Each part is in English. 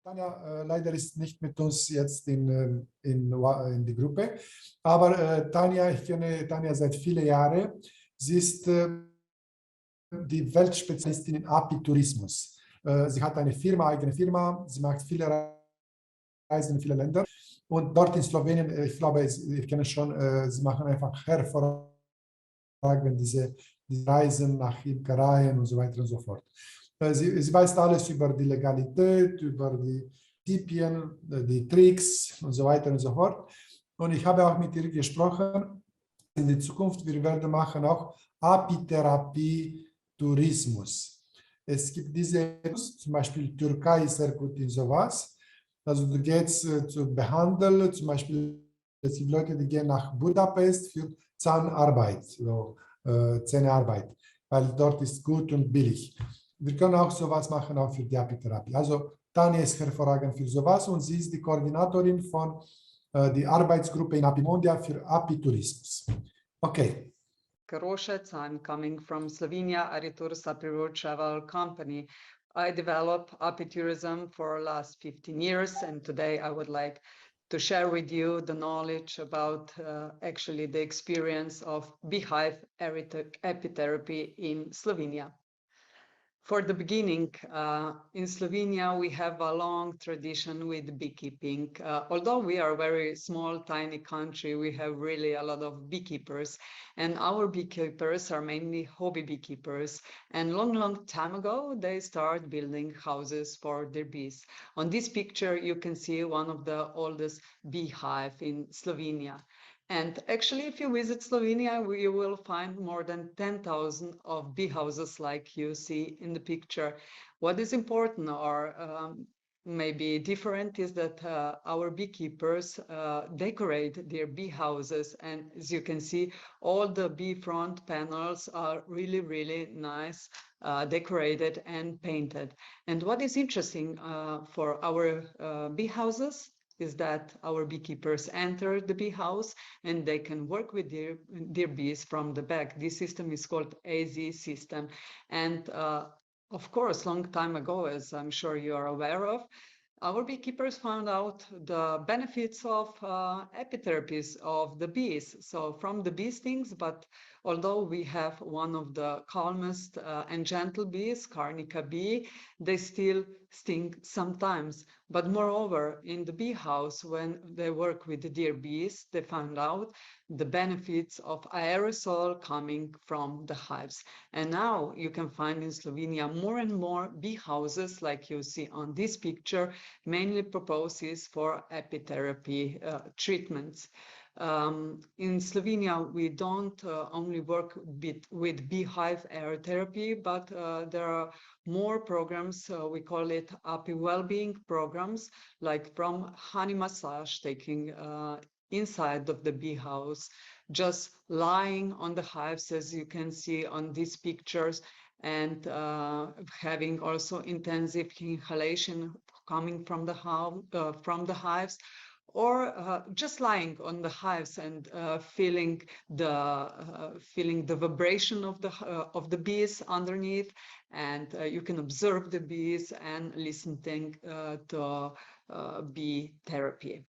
Tanja leider ist nicht mit uns jetzt in die Gruppe, aber Tanja, ich kenne Tanja seit vielen Jahren. Sie ist die Weltspezialistin in Api-Tourismus. Sie hat eine Firma, eigene Firma, sie macht viele Reisen in viele Länder und dort in Slowenien, ich glaube, ich kenne schon, sie machen einfach hervorragend diese Reisen nach Imkereien und so weiter und so fort. Sie weiß alles über die Legalität, über die Prinzipien, die Tricks und so weiter und so fort. Und ich habe auch mit ihr gesprochen, in der Zukunft, wir werden machen auch Apitherapie Tourismus. Es gibt diese, zum Beispiel Türkei ist sehr gut in sowas. Also du gehst zu behandeln, zum Beispiel es gibt Leute, die gehen nach Budapest für Zahnarbeit, so, Zähnearbeit, weil dort ist gut und billig. Wir können auch sowas machen, auch für die Apitherapie. Also Tanja ist hervorragend für sowas und sie ist die Koordinatorin von der Arbeitsgruppe in Apimondia für Apitourismus. Okay. Korošec, I'm coming from Slovenia, Arih travel company. I developed Api-tourism for the last 15 years, and today I would like to share with you the knowledge about actually the experience of beehive apitherapy in Slovenia. For the beginning, in Slovenia, we have a long tradition with beekeeping. Although we are a very small, tiny country, we have really a lot of beekeepers. And our beekeepers are mainly hobby beekeepers. And long time ago, they started building houses for their bees. On this picture, you can see one of the oldest beehive in Slovenia. And actually, if you visit Slovenia, you will find more than 10,000 of bee houses like you see in the picture. What is important or maybe different is that our beekeepers decorate their bee houses. And as you can see, all the bee front panels are really nice, decorated and painted. And what is interesting for our bee houses is that our beekeepers enter the bee house and they can work with their bees from the back. This system is called AZ system. And of course, long time ago, as I'm sure you are aware of, our beekeepers found out the benefits of apitherapies of the bees. So from the bee stings, but although we have one of the calmest and gentle bees, Carnica bee, they still sting sometimes. But moreover, in the bee house, when they work with their bees, they found out the benefits of aerosol coming from the hives. And now you can find in Slovenia more and more bee houses, like you see on this picture, mainly proposes for apitherapy treatments. In Slovenia, we don't only work with beehive air therapy, but there are more programs. We call it Api-Wellbeing programs, like from honey massage, taking inside of the bee house, just lying on the hives, as you can see on these pictures, and having also intensive inhalation coming from the hives, or just lying on the hives and feeling the vibration of the bees underneath, and you can observe the bees and listen to bee therapy.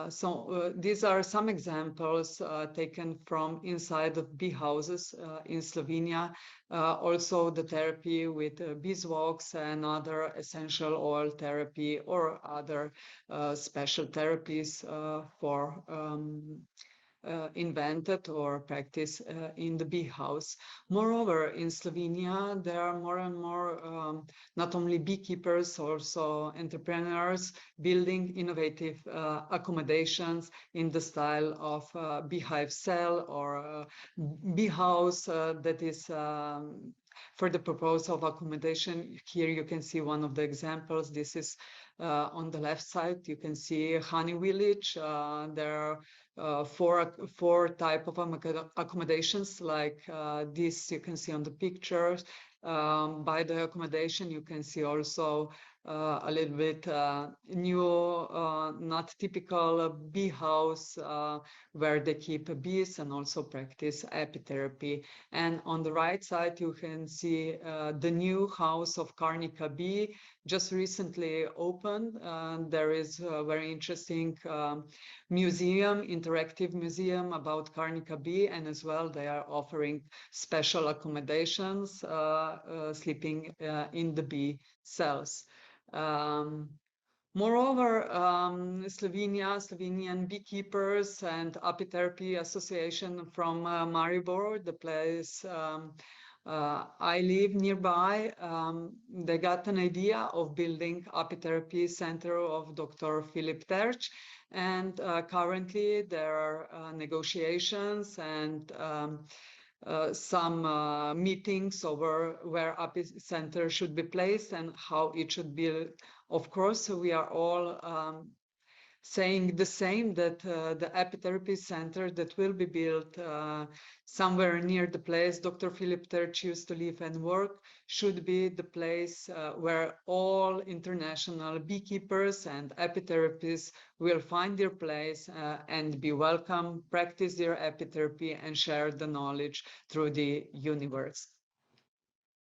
So these are some examples taken from inside of bee houses in Slovenia. Also the therapy with beeswax and other essential oil therapy or other special therapies for invented or practiced in the bee house. Moreover, in Slovenia, there are more and more not only beekeepers, also entrepreneurs building innovative accommodations in the style of beehive cell or bee house that is for the purpose of accommodation. Here you can see one of the examples. This is on the left side. You can see honey village. There are four type of accommodations like this you can see on the pictures. By the accommodation you can see also a little bit new, not typical bee house where they keep bees and also practice apitherapy. And on the right side, you can see the new house of Carnica bee, just recently opened. There is a very interesting museum, interactive museum about Carnica bee, and as well they are offering special accommodations, sleeping in the bee cells. Moreover, Slovenian beekeepers and Apitherapy Association from Maribor, the place I live nearby, they got an idea of building Apitherapy Center of Dr. Filip Terč, and currently there are negotiations and some meetings over where Api Center should be placed and how it should be. Of course, we are all saying the same, that the Apitherapy Center that will be built somewhere near the place Dr. Filip Terč used to live and work should be the place where all international beekeepers and apitherapists will find their place and be welcome, practice their apitherapy and share the knowledge through the universe.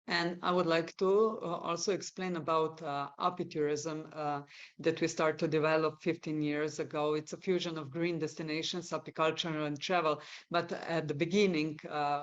And I would like to also explain about apitourism that we started to develop 15 years ago. It's a fusion of green destinations, apiculture and travel. But at the beginning,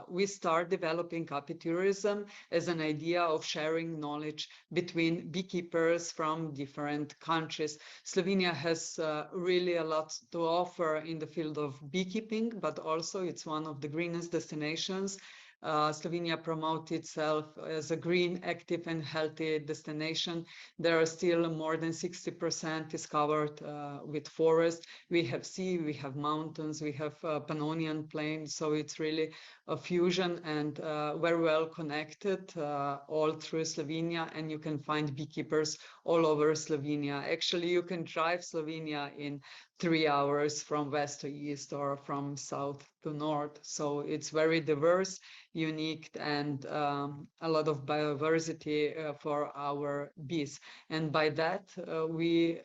we start developing apitourism as an idea of sharing knowledge between beekeepers from different countries. Slovenia has really a lot to offer in the field of beekeeping, but also it's one of the greenest destinations. Slovenia promotes itself as a green, active and healthy destination. There are still more than 60% is covered with forest. We have sea, we have mountains, we have Pannonian plain. So it's really a fusion and very well connected all through Slovenia, and you can find beekeepers all over Slovenia. Actually, you can drive Slovenia in 3 hours from west to east or from south to north. So it's very diverse, unique, and a lot of biodiversity for our bees. And by that, we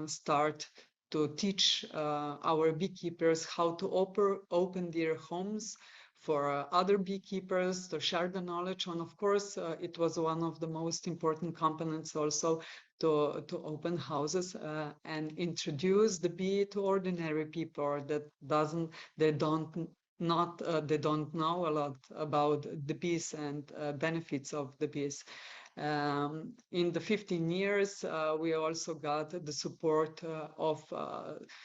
start to teach our beekeepers how to open their homes for other beekeepers to share the knowledge. And of course, it was one of the most important components also to open houses and introduce the bee to ordinary people that they don't know a lot about the bees and benefits of the bees. In the 15 years, we also got the support of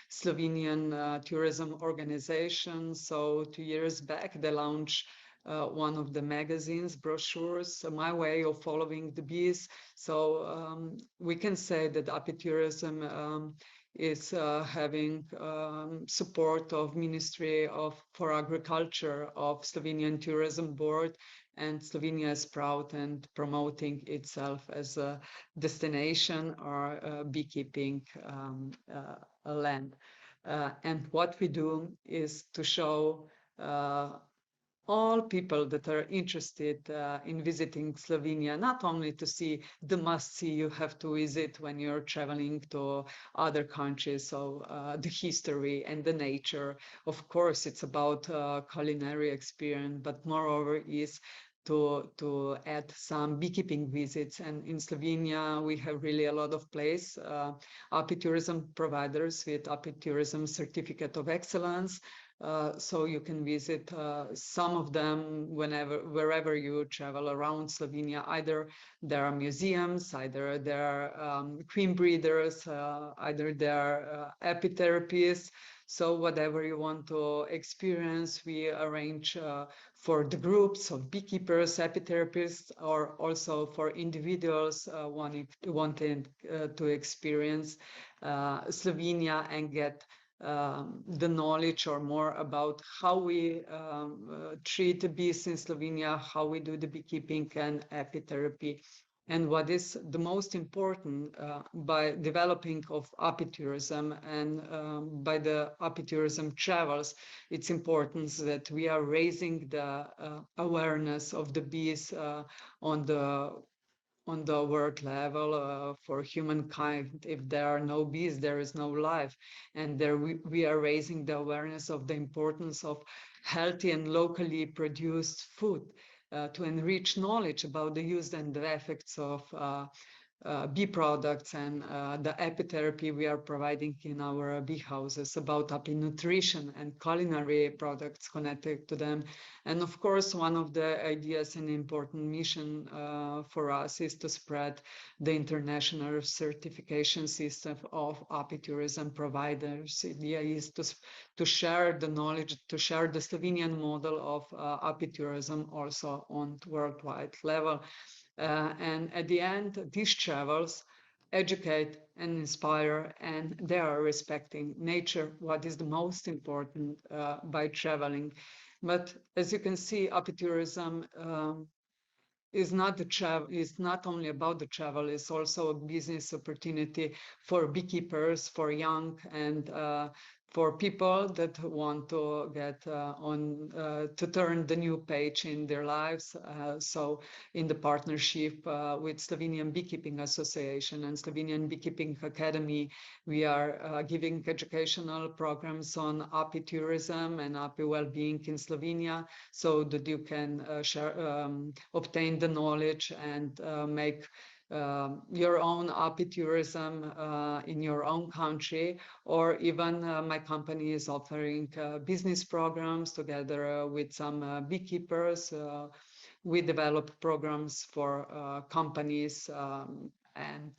Slovenian tourism organization. So 2 years back, they launched one of the magazines, brochures, My Way of Following the Bees. So we can say that apitourism is having support of Ministry for Agriculture of Slovenian Tourism Board, and Slovenia is proud and promoting itself as a destination or a beekeeping land. And what we do is to show all people that are interested in visiting Slovenia, not only to see the must-see you have to visit when you're traveling to other countries, so the history and the nature. Of course, it's about culinary experience, but moreover is to add some beekeeping visits. And in Slovenia, we have really a lot of place, apitourism providers with apitourism certificate of excellence. So you can visit some of them wherever you travel around Slovenia. Either there are museums, either there are queen breeders, either there are apitherapists. So whatever you want to experience, we arrange for the groups of beekeepers, apitherapists, or also for individuals wanting to experience Slovenia and get the knowledge or more about how we treat the bees in Slovenia, how we do the beekeeping and apitherapy. And what is the most important by developing of apitourism and by the apitourism travels, it's important that we are raising the awareness of the bees on the on the world level for humankind. If there are no bees, there is no life. And there we are raising the awareness of the importance of healthy and locally produced food to enrich knowledge about the use and the effects of bee products and the api-therapy we are providing in our bee houses, about api nutrition and culinary products connected to them. And of course, one of the ideas and important mission for us is to spread the international certification system of api tourism providers. The idea is to share the knowledge, to share the Slovenian model of api tourism also on worldwide level. And at the end, these travels educate and inspire, and they are respecting nature, what is the most important by traveling. But as you can see, api-tourism is not only about the travel, it's also a business opportunity for beekeepers, for young and for people that want to get to turn the new page in their lives. So in the partnership with Slovenian Beekeeping Association and Slovenian Beekeeping Academy, we are giving educational programs on api tourism and Api-Wellbeing in Slovenia, so that you can obtain the knowledge and make your own api tourism in your own country, or even my company is offering business programs together with some beekeepers. We develop programs for companies and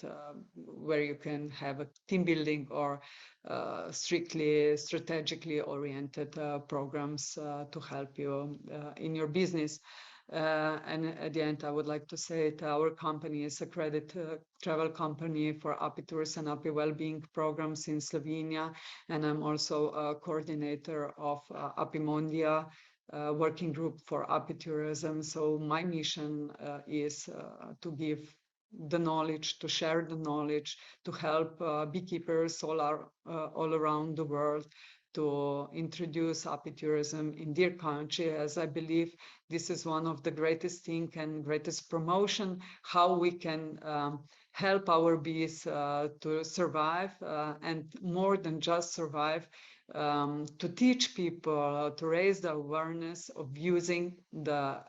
where you can have a team building or strictly strategically oriented programs to help you in your business. And at the end, I would like to say that our company is a credit travel company for api tourism and api-wellbeing programs in Slovenia. And I'm also a coordinator of Api-Mondia working group for api tourism. So my mission is to give the knowledge, to share the knowledge, to help beekeepers all around the world to introduce api tourism in their country, as I believe this is one of the greatest things and greatest promotion, how we can help our bees to survive and more than just survive, to teach people, to raise the awareness of using the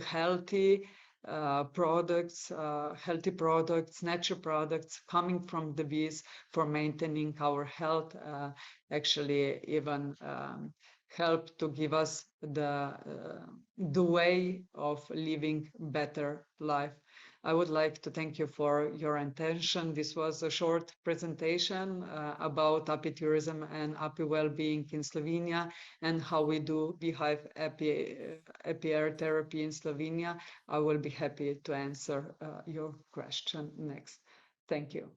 healthy products, natural products coming from the bees for maintaining our health, actually even help to give us the way of living better life. I would like to thank you for your attention. This was a short presentation about api tourism and api-wellbeing in Slovenia and how we do beehive api-air therapy in Slovenia. I will be happy to answer your question next. Thank you.